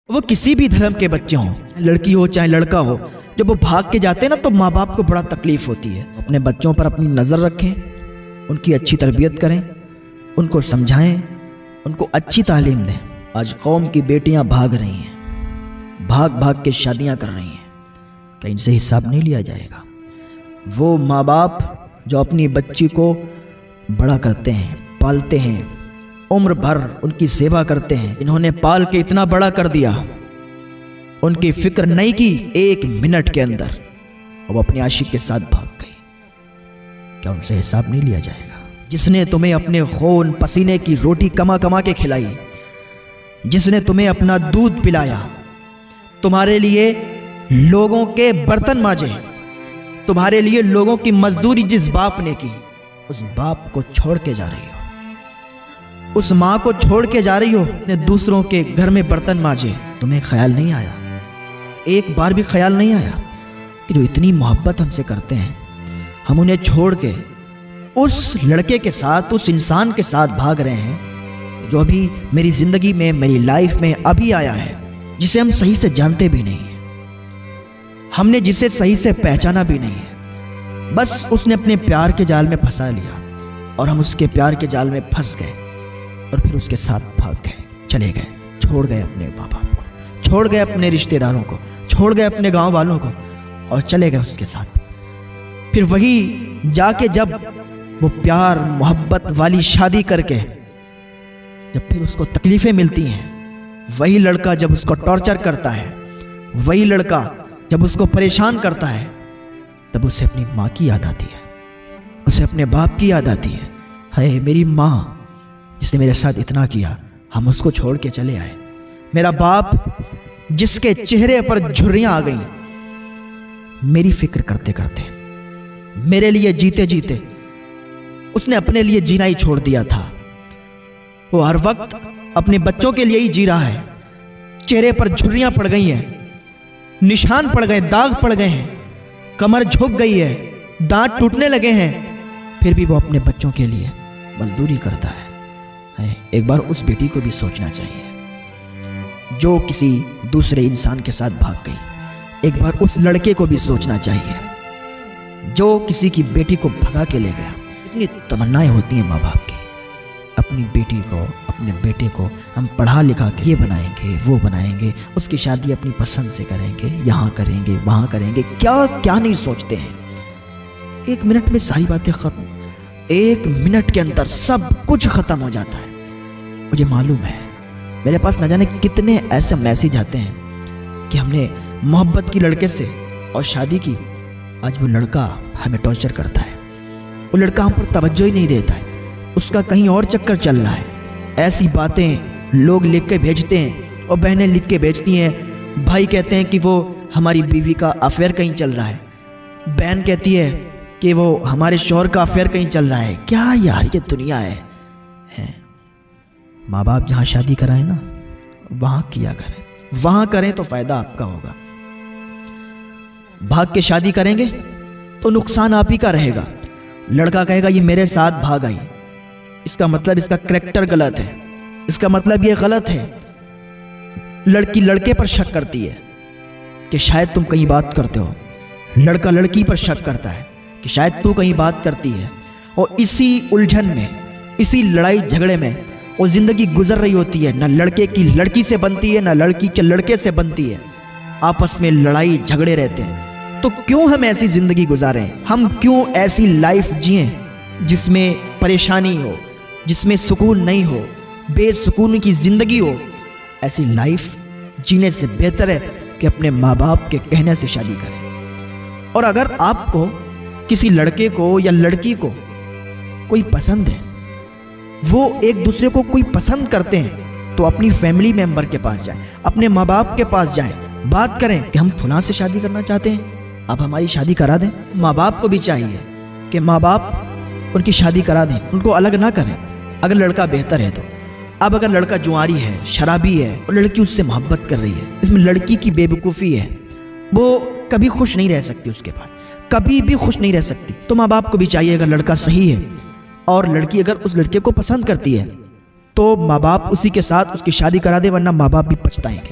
وہ کسی بھی دھرم کے بچے ہوں، لڑکی ہو چاہے لڑکا ہو، جب وہ بھاگ کے جاتے ہیں نا تو ماں باپ کو بڑا تکلیف ہوتی ہے۔ اپنے بچوں پر اپنی نظر رکھیں، ان کی اچھی تربیت کریں، ان کو سمجھائیں، ان کو اچھی تعلیم دیں۔ آج قوم کی بیٹیاں بھاگ رہی ہیں، بھاگ کے شادیاں کر رہی ہیں، کہ ان سے حساب نہیں لیا جائے گا۔ وہ ماں باپ جو اپنی بچی کو بڑا کرتے ہیں، پالتے ہیں، عمر بھر ان کی سیوا کرتے ہیں، انہوں نے پال کے اتنا بڑا کر دیا، ان کی فکر نہیں کی، ایک منٹ کے اندر وہ اپنے عاشق کے ساتھ بھاگ گئی، کیا ان سے حساب نہیں لیا جائے گا؟ جس نے تمہیں اپنے خون پسینے کی روٹی کما کے کھلائی، جس نے تمہیں اپنا دودھ پلایا، تمہارے لیے لوگوں کے برتن مانجے، تمہارے لیے لوگوں کی مزدوری جس باپ نے کی، اس باپ کو چھوڑ کے جا رہی ہو، اس ماں کو چھوڑ کے جا رہی ہو، نے دوسروں کے گھر میں برتن مانجے۔ تمہیں خیال نہیں آیا، ایک بار بھی خیال نہیں آیا کہ جو اتنی محبت ہم سے کرتے ہیں، ہم انہیں چھوڑ کے اس لڑکے کے ساتھ، اس انسان کے ساتھ بھاگ رہے ہیں جو ابھی میری زندگی میں، میری لائف میں ابھی آیا ہے، جسے ہم صحیح سے جانتے بھی نہیں ہیں، ہم نے جسے صحیح سے پہچانا بھی نہیں ہے، بس اس نے اپنے پیار کے جال میں پھنسا لیا اور ہم اس کے پیار کے جال میں پھنس گئے اور پھر اس کے ساتھ بھاگ گئے، چلے گئے، چھوڑ گئے اپنے ماں باپ کو، چھوڑ گئے اپنے رشتہ داروں کو، چھوڑ گئے اپنے گاؤں والوں کو اور چلے گئے اس کے ساتھ۔ پھر وہی جا کے جب وہ پیار محبت والی شادی کر کے جب پھر اس کو تکلیفیں ملتی ہیں، وہی لڑکا جب اس کو ٹارچر کرتا ہے، وہی لڑکا جب اس کو پریشان کرتا ہے، تب اسے اپنی ماں کی یاد آتی ہے، اسے اپنے باپ کی یاد آتی ہے۔ ہے میری ماں جس نے میرے ساتھ اتنا کیا، ہم اس کو چھوڑ کے چلے آئے، میرا باپ جس کے چہرے پر جھریاں آ گئیں، میری فکر کرتے کرتے، میرے لیے جیتے جیتے اس نے اپنے لیے جینا ہی چھوڑ دیا تھا۔ وہ ہر وقت اپنے بچوں کے لیے ہی جی رہا ہے، چہرے پر جھریاں پڑ گئی ہیں، نشان پڑ گئے، داغ پڑ گئے ہیں، کمر جھک گئی ہے، دانت ٹوٹنے لگے ہیں، پھر بھی وہ اپنے بچوں کے لیے مزدوری کرتا ہے۔ ایک بار اس بیٹی کو بھی سوچنا چاہیے جو کسی دوسرے انسان کے ساتھ بھاگ گئی، ایک بار اس لڑکے کو بھی سوچنا چاہیے جو کسی کی بیٹی کو بھگا کے لے گیا۔ اتنی تمنائیں ہوتی ہیں ماں باپ کی، اپنی بیٹی کو، اپنے بیٹے کو ہم پڑھا لکھا کے یہ بنائیں گے، وہ بنائیں گے، اس کی شادی اپنی پسند سے کریں گے، یہاں کریں گے، وہاں کریں گے، کیا کیا نہیں سوچتے ہیں۔ ایک منٹ میں ساری باتیں ختم، ایک منٹ کے اندر سب کچھ ختم ہو جاتا ہے۔ مجھے معلوم ہے میرے پاس نہ جانے کتنے ایسے میسیج آتے ہیں کہ ہم نے محبت کی لڑکے سے اور شادی کی، آج وہ لڑکا ہمیں ٹارچر کرتا ہے، وہ لڑکا ہم پر توجہ ہی نہیں دیتا ہے، اس کا کہیں اور چکر چل رہا ہے۔ ایسی باتیں لوگ لکھ کے بھیجتے ہیں اور بہنیں لکھ کے بھیجتی ہیں، بھائی کہتے ہیں کہ وہ ہماری بیوی کا افیئر کہیں چل رہا ہے، بہن کہتی ہے کہ وہ ہمارے شوہر کا افیئر کہیں چل رہا ہے۔ کیا یار یہ دنیا ہے۔ ماں باپ جہاں شادی کرائیں نا وہاں کیا کریں، وہاں کریں تو فائدہ آپ کا ہوگا۔ بھاگ کے شادی کریں گے تو نقصان آپ ہی کا رہے گا۔ لڑکا کہے گا یہ میرے ساتھ بھاگ آئی، اس کا مطلب اس کا کریکٹر غلط ہے، اس کا مطلب یہ غلط ہے۔ لڑکی لڑکے پر شک کرتی ہے کہ شاید تم کہیں بات کرتے ہو، لڑکا لڑکی پر شک کرتا ہے کہ شاید تو کہیں بات کرتی ہے، اور اسی الجھن میں، اسی لڑائی جھگڑے میں وہ زندگی گزر رہی ہوتی ہے۔ نہ لڑکے کی لڑکی سے بنتی ہے، نہ لڑکی کے لڑکے سے بنتی ہے، آپس میں لڑائی جھگڑے رہتے ہیں۔ تو کیوں ہم ایسی زندگی گزاریں؟ ہم کیوں ایسی لائف جئیں جس میں پریشانی ہو، جس میں سکون نہیں ہو، بے سکون کی زندگی ہو؟ ایسی لائف جینے سے بہتر ہے کہ اپنے ماں باپ کے کہنے سے شادی کریں۔ اور اگر آپ کو کسی لڑکے کو یا لڑکی کو کوئی پسند ہے، وہ ایک دوسرے کو کوئی پسند کرتے ہیں، تو اپنی فیملی ممبر کے پاس جائیں، اپنے ماں باپ کے پاس جائیں، بات کریں کہ ہم فلاں سے شادی کرنا چاہتے ہیں، آپ ہماری شادی کرا دیں۔ ماں باپ کو بھی چاہیے کہ ماں باپ ان کی شادی کرا دیں، ان کو الگ نہ کریں اگر لڑکا بہتر ہے تو۔ اب اگر لڑکا جواری ہے، شرابی ہے اور لڑکی اس سے محبت کر رہی ہے، اس میں لڑکی کی بے وقوفی ہے، وہ کبھی خوش نہیں رہ سکتی، اس کے پاس کبھی بھی خوش نہیں رہ سکتی۔ تو ماں باپ کو بھی چاہیے اگر لڑکا صحیح ہے اور لڑکی اگر اس لڑکے کو پسند کرتی ہے تو ماں باپ اسی کے ساتھ اس کی شادی کرا دے، ورنہ ماں باپ بھی پچھتائیں گے۔